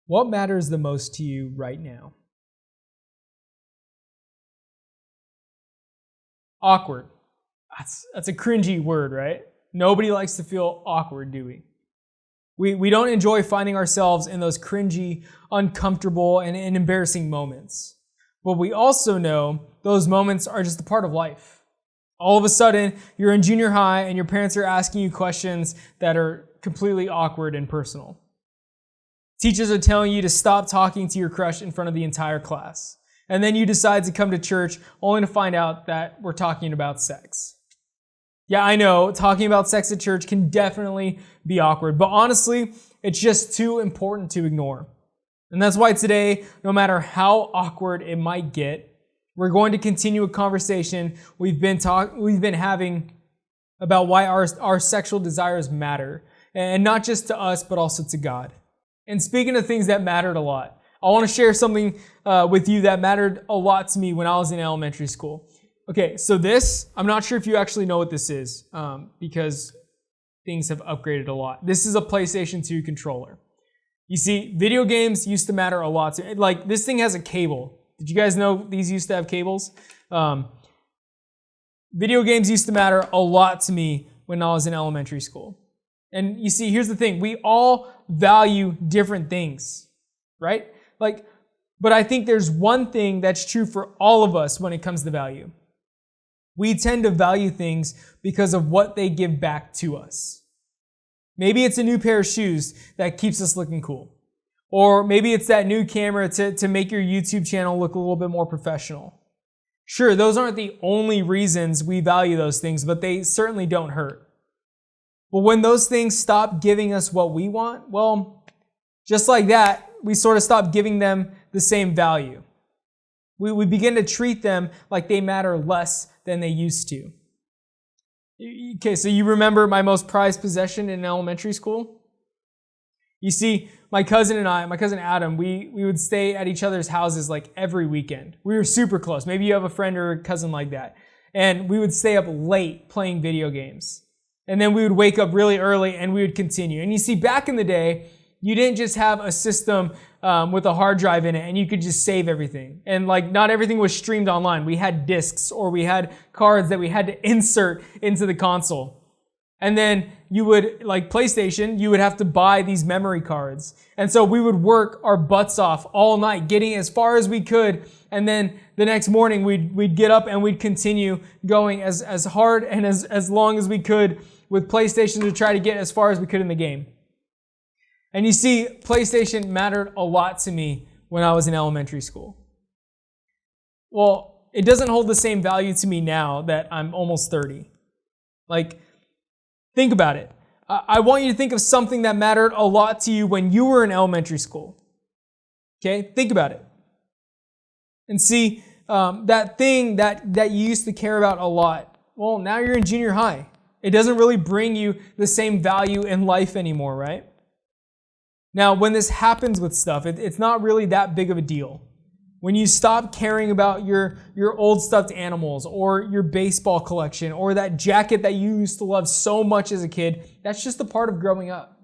What matters the most to you right now? Awkward. That's a cringy word, right? Nobody likes to feel awkward, do we? We don't enjoy finding ourselves in those cringy, uncomfortable, and embarrassing moments. But we also know those moments are just a part of life. All of a sudden, you're in junior high and your parents are asking you questions that are completely awkward and personal. Teachers are telling you to stop talking to your crush in front of the entire class. And then you decide to come to church only to find out that we're talking about sex. Yeah, I know, talking about sex at church can definitely be awkward, but honestly, it's just too important to ignore. And that's why today, no matter how awkward it might get, we're going to continue a conversation we've been having about why our sexual desires matter, and not just to us, but also to God. And speaking of things that mattered a lot, I want to share something with you that mattered a lot to me when I was in elementary school. Okay, so this, I'm not sure if you actually know what this is, because things have upgraded a lot. This is a PlayStation 2 controller. You see, video games used to matter a lot to me. Like, this thing has a cable. Did you guys know these used to have cables? Video games used to matter a lot to me when I was in elementary school. And you see, here's the thing. We all value different things, right? But I think there's one thing that's true for all of us when it comes to value. We tend to value things because of what they give back to us. Maybe it's a new pair of shoes that keeps us looking cool. Or maybe it's that new camera to make your YouTube channel look a little bit more professional. Sure, those aren't the only reasons we value those things, but they certainly don't hurt. But when those things stop giving us what we want, well, just like that, we sort of stop giving them the same value. We begin to treat them like they matter less than they used to. Okay, so you remember my most prized possession in elementary school? You see, my cousin Adam, we would stay at each other's houses like every weekend. We were super close. Maybe you have a friend or a cousin like that. And we would stay up late playing video games. And then we would wake up really early and we would continue. And you see, back in the day, you didn't just have a system with a hard drive in it and you could just save everything. And like, not everything was streamed online. We had discs or we had cards that we had to insert into the console. And then you would, like PlayStation, you would have to buy these memory cards. And so we would work our butts off all night, getting as far as we could. And then the next morning we'd get up and we'd continue going as hard and as long as we could with PlayStation to try to get as far as we could in the game. And you see, PlayStation mattered a lot to me when I was in elementary school. Well, it doesn't hold the same value to me now that I'm almost 30. Like, think about it. I want you to think of something that mattered a lot to you when you were in elementary school. Okay? Think about it. And see, that thing that you used to care about a lot, well, now you're in junior high. It doesn't really bring you the same value in life anymore, right? Now, when this happens with stuff, it's not really that big of a deal. When you stop caring about your old stuffed animals or your baseball collection or that jacket that you used to love so much as a kid, that's just a part of growing up.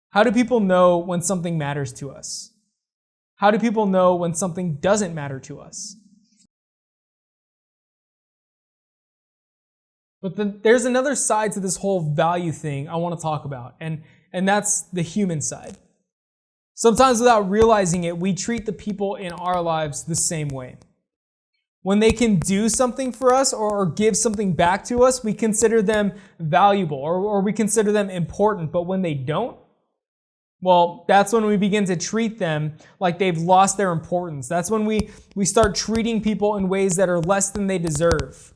How do people know when something matters to us? How do people know when something doesn't matter to us? But there's another side to this whole value thing I want to talk about, and that's the human side. Sometimes without realizing it, we treat the people in our lives the same way. When they can do something for us or give something back to us, we consider them valuable or we consider them important. But when they don't, well, that's when we begin to treat them like they've lost their importance. That's when we start treating people in ways that are less than they deserve.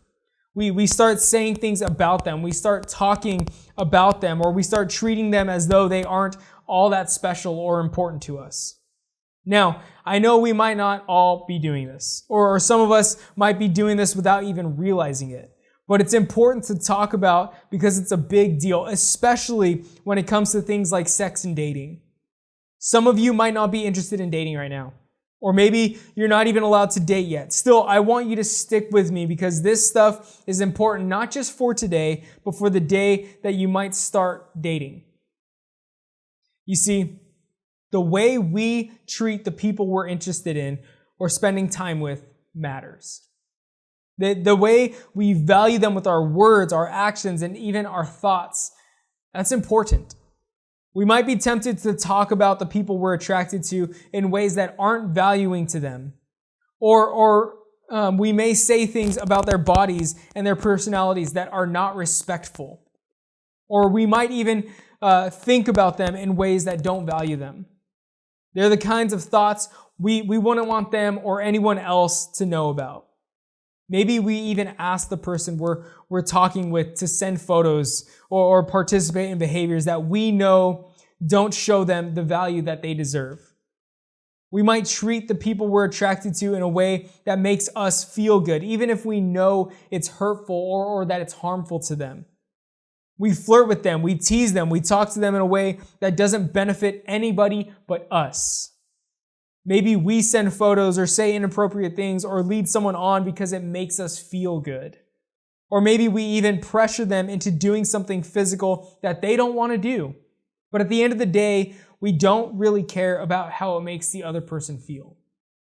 We start saying things about them. We start talking about them, or we start treating them as though they aren't all that special or important to us. Now, I know we might not all be doing this, or some of us might be doing this without even realizing it. But it's important to talk about because it's a big deal, especially when it comes to things like sex and dating. Some of you might not be interested in dating right now. Or maybe you're not even allowed to date yet. Still, I want you to stick with me because this stuff is important not just for today, but for the day that you might start dating. You see, The way we treat the people we're interested in or spending time with matters. The way we value them with our words, our actions, and even our thoughts, that's important. We might be tempted to talk about the people we're attracted to in ways that aren't valuing to them. Or we may say things about their bodies and their personalities that are not respectful. Or we might even think about them in ways that don't value them. They're the kinds of thoughts we wouldn't want them or anyone else to know about. Maybe we even ask the person we're talking with to send photos or participate in behaviors that we know don't show them the value that they deserve. We might treat the people we're attracted to in a way that makes us feel good, even if we know it's hurtful or that it's harmful to them. We flirt with them, we tease them, we talk to them in a way that doesn't benefit anybody but us. Maybe we send photos or say inappropriate things or lead someone on because it makes us feel good. Or maybe we even pressure them into doing something physical that they don't want to do. But at the end of the day, we don't really care about how it makes the other person feel.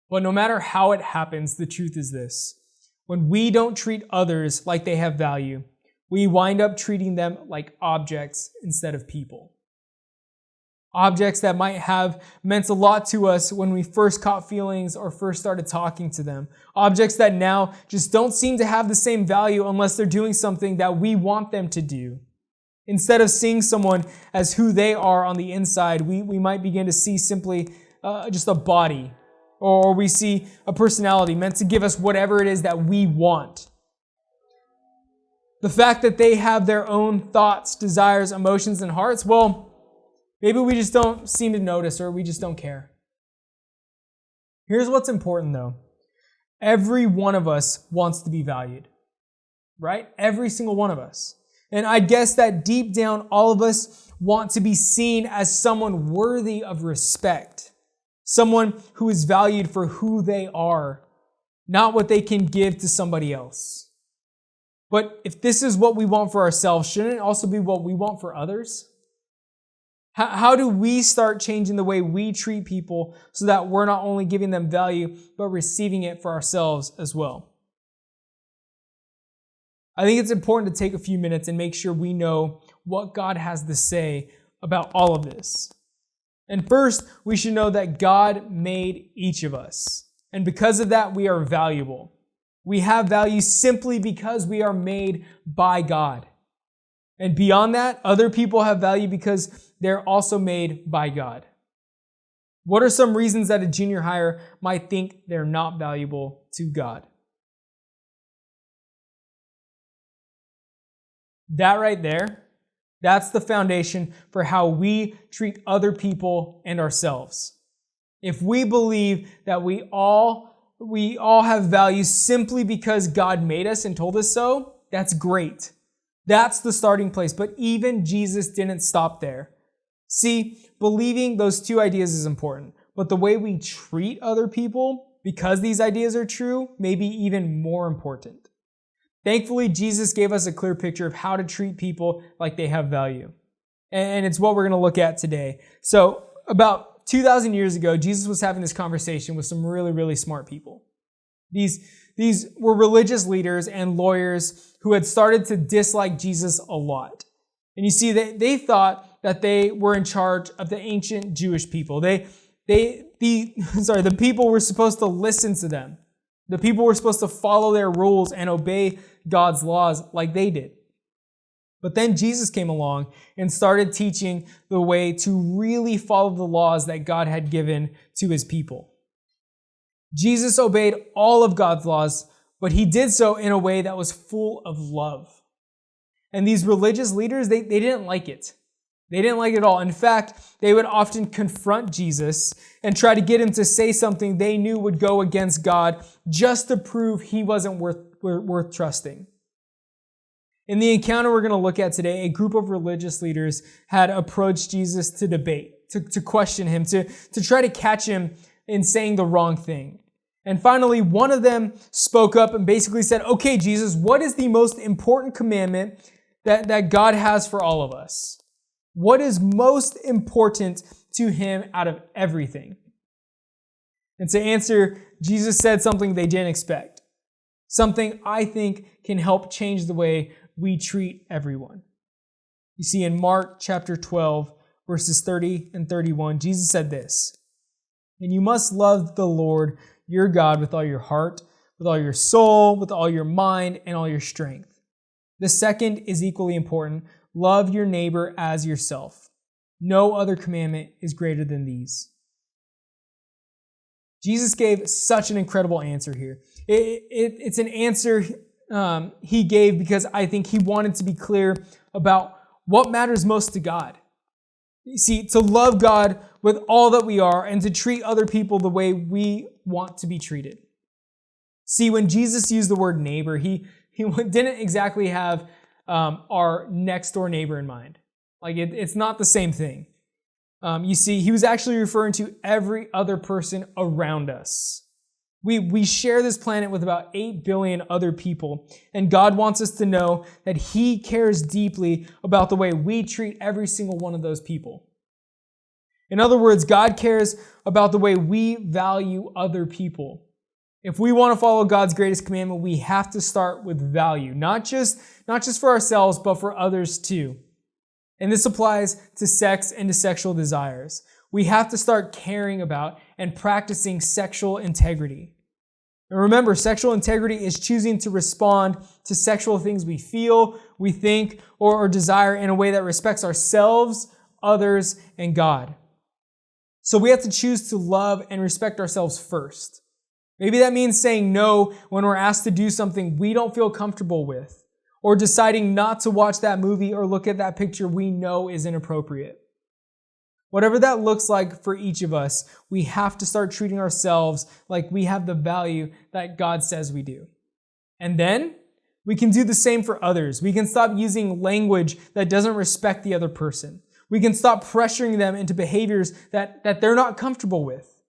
But no matter how it happens, the truth is this. When we don't treat others like they have value, we wind up treating them like objects instead of people. Objects that might have meant a lot to us when we first caught feelings or first started talking to them. Objects that now just don't seem to have the same value unless they're doing something that we want them to do. Instead of seeing someone as who they are on the inside, we might begin to see simply just a body, or we see a personality meant to give us whatever it is that we want. The fact that they have their own thoughts, desires, emotions, and hearts, well, maybe we just don't seem to notice or we just don't care. Here's what's important though. Every one of us wants to be valued, right? Every single one of us. And I guess that deep down, all of us want to be seen as someone worthy of respect. Someone who is valued for who they are, not what they can give to somebody else. But if this is what we want for ourselves, shouldn't it also be what we want for others? How do we start changing the way we treat people so that we're not only giving them value, but receiving it for ourselves as well? I think it's important to take a few minutes and make sure we know what God has to say about all of this. And first, we should know that God made each of us. And because of that, we are valuable. We have value simply because we are made by God. And beyond that, other people have value because they're also made by God. What are some reasons that a junior hire might think they're not valuable to God? That right there, that's the foundation for how we treat other people and ourselves. If we believe that we all have value simply because God made us and told us so, that's great. That's the starting place. But even Jesus didn't stop there. See, believing those two ideas is important, but the way we treat other people, because these ideas are true, may be even more important. Thankfully, Jesus gave us a clear picture of how to treat people like they have value. And it's what we're going to look at today. So about 2,000 years ago, Jesus was having this conversation with some really, really smart people. These were religious leaders and lawyers who had started to dislike Jesus a lot. And you see, they thought that they were in charge of the ancient Jewish people. The people were supposed to listen to them. The people were supposed to follow their rules and obey God's laws like they did. But then Jesus came along and started teaching the way to really follow the laws that God had given to his people. Jesus obeyed all of God's laws, but he did so in a way that was full of love. And these religious leaders, they didn't like it. They didn't like it at all. In fact, they would often confront Jesus and try to get him to say something they knew would go against God just to prove he wasn't worth trusting. In the encounter we're going to look at today, a group of religious leaders had approached Jesus to debate, to question him, to try to catch him in saying the wrong thing. And finally, one of them spoke up and basically said, "Okay, Jesus, what is the most important commandment that God has for all of us? What is most important to him out of everything. And to answer, Jesus said something they didn't expect. Something I think can help change the way we treat everyone. You see, in Mark chapter 12, verses 30 and 31, Jesus said this, "And you must love the Lord your God with all your heart, with all your soul, with all your mind, and all your strength. The second is equally important. Love your neighbor as yourself. No other commandment is greater than these." Jesus gave such an incredible answer here. It's an answer he gave because I think he wanted to be clear about what matters most to God. You see, to love God with all that we are and to treat other people the way we want to be treated. See, when Jesus used the word neighbor, he didn't exactly have our next door neighbor in mind. Like it's not the same thing. You see, he was actually referring to every other person around us. We share this planet with about 8 billion other people, and God wants us to know that he cares deeply about the way we treat every single one of those people. In other words, God cares about the way we value other people. If we want to follow God's greatest commandment, we have to start with value, not just for ourselves, but for others too. And this applies to sex and to sexual desires. We have to start caring about and practicing sexual integrity. And remember, sexual integrity is choosing to respond to sexual things we feel, we think, or desire in a way that respects ourselves, others, and God. So we have to choose to love and respect ourselves first. Maybe that means saying no when we're asked to do something we don't feel comfortable with, or deciding not to watch that movie or look at that picture we know is inappropriate. Whatever that looks like for each of us, we have to start treating ourselves like we have the value that God says we do. And then we can do the same for others. We can stop using language that doesn't respect the other person. We can stop pressuring them into behaviors that they're not comfortable with.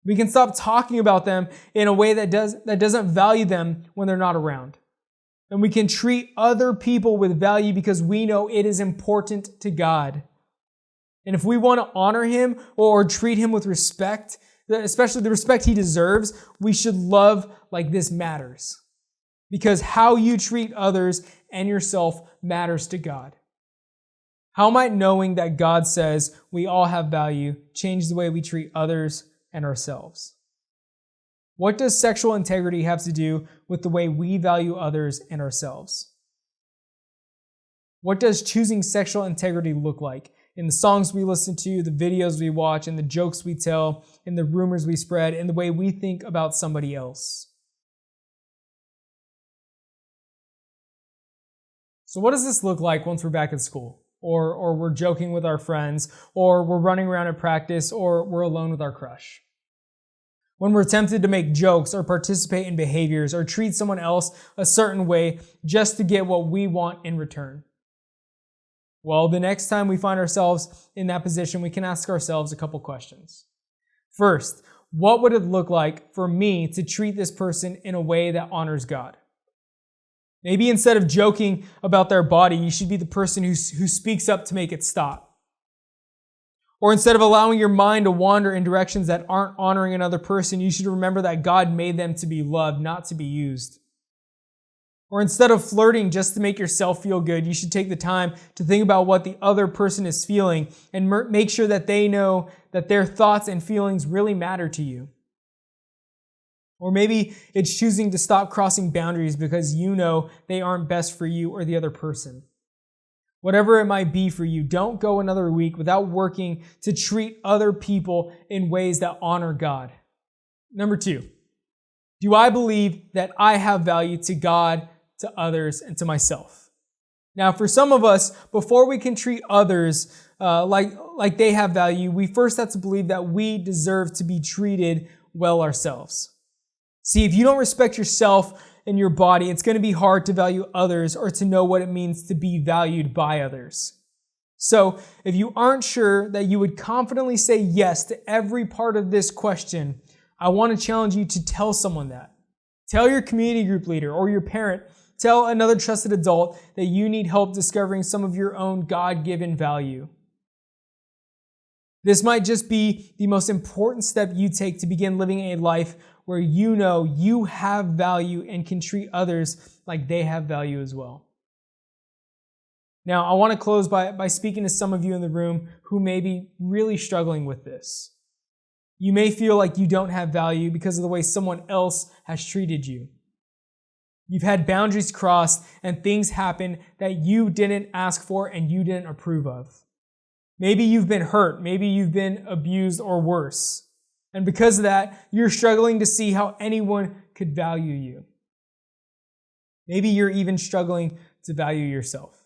We can stop talking about them in a way that doesn't value them when they're not around. And we can treat other people with value because we know it is important to God. And if we want to honor him or treat him with respect, especially the respect he deserves, we should love like this matters. Because how you treat others and yourself matters to God. How might knowing that God says we all have value change the way we treat others and ourselves? What does sexual integrity have to do with the way we value others and ourselves? What does choosing sexual integrity look like in the songs we listen to, the videos we watch, and the jokes we tell, in the rumors we spread, in the way we think about somebody else? So what does this look like once we're back at school? Or we're joking with our friends, or we're running around at practice, or we're alone with our crush? When we're tempted to make jokes or participate in behaviors or treat someone else a certain way just to get what we want in return. Well, the next time we find ourselves in that position, we can ask ourselves a couple questions. First, what would it look like for me to treat this person in a way that honors God? Maybe instead of joking about their body, you should be the person who speaks up to make it stop. Or instead of allowing your mind to wander in directions that aren't honoring another person, you should remember that God made them to be loved, not to be used. Or instead of flirting just to make yourself feel good, you should take the time to think about what the other person is feeling and make sure that they know that their thoughts and feelings really matter to you. Or maybe it's choosing to stop crossing boundaries because you know they aren't best for you or the other person. Whatever it might be for you, don't go another week without working to treat other people in ways that honor God. Number 2, do I believe that I have value to God, to others, and to myself? Now, for some of us, before we can treat others like they have value, we first have to believe that we deserve to be treated well ourselves. See, if you don't respect yourself and your body, it's going to be hard to value others or to know what it means to be valued by others. So, if you aren't sure that you would confidently say yes to every part of this question, I want to challenge you to tell someone that. Tell your community group leader or your parent. Tell another trusted adult that you need help discovering some of your own God-given value. This might just be the most important step you take to begin living a life where you know you have value and can treat others like they have value as well. Now, I want to close by speaking to some of you in the room who may be really struggling with this. You may feel like you don't have value because of the way someone else has treated you. You've had boundaries crossed and things happen that you didn't ask for and you didn't approve of. Maybe you've been hurt. Maybe you've been abused or worse. And because of that, you're struggling to see how anyone could value you. Maybe you're even struggling to value yourself.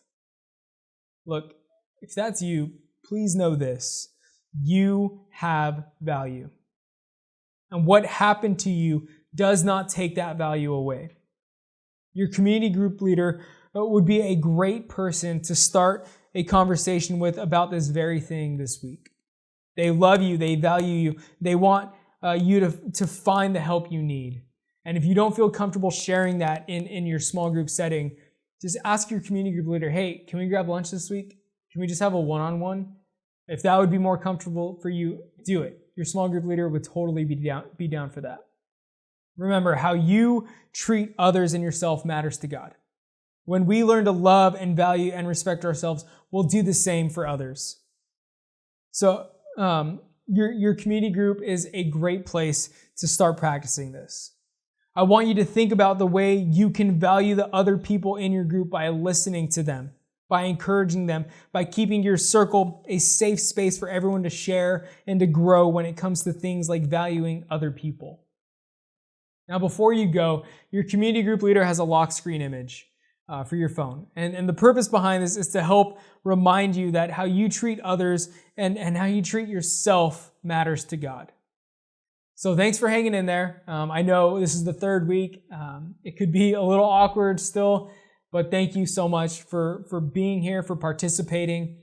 Look, if that's you, please know this. You have value. And what happened to you does not take that value away. Your community group leader would be a great person to start a conversation with about this very thing this week. They love you. They value you. They want you to find the help you need. And if you don't feel comfortable sharing that in your small group setting, just ask your community group leader, hey, can we grab lunch this week? Can we just have a one-on-one? If that would be more comfortable for you, do it. Your small group leader would totally be down for that. Remember, how you treat others and yourself matters to God. When we learn to love and value and respect ourselves, we'll do the same for others. So your community group is a great place to start practicing this. I want you to think about the way you can value the other people in your group by listening to them, by encouraging them, by keeping your circle a safe space for everyone to share and to grow when it comes to things like valuing other people. Now, before you go, your community group leader has a lock screen image for your phone. And the purpose behind this is to help remind you that how you treat others and how you treat yourself matters to God. So thanks for hanging in there. I know this is the third week. It could be a little awkward still, but thank you so much for being here, for participating.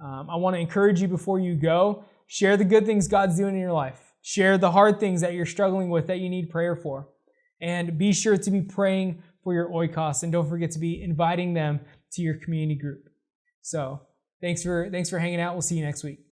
I want to encourage you before you go, share the good things God's doing in your life. Share the hard things that you're struggling with that you need prayer for. And be sure to be praying for your oikos, and don't forget to be inviting them to your community group. So thanks for hanging out. We'll see you next week.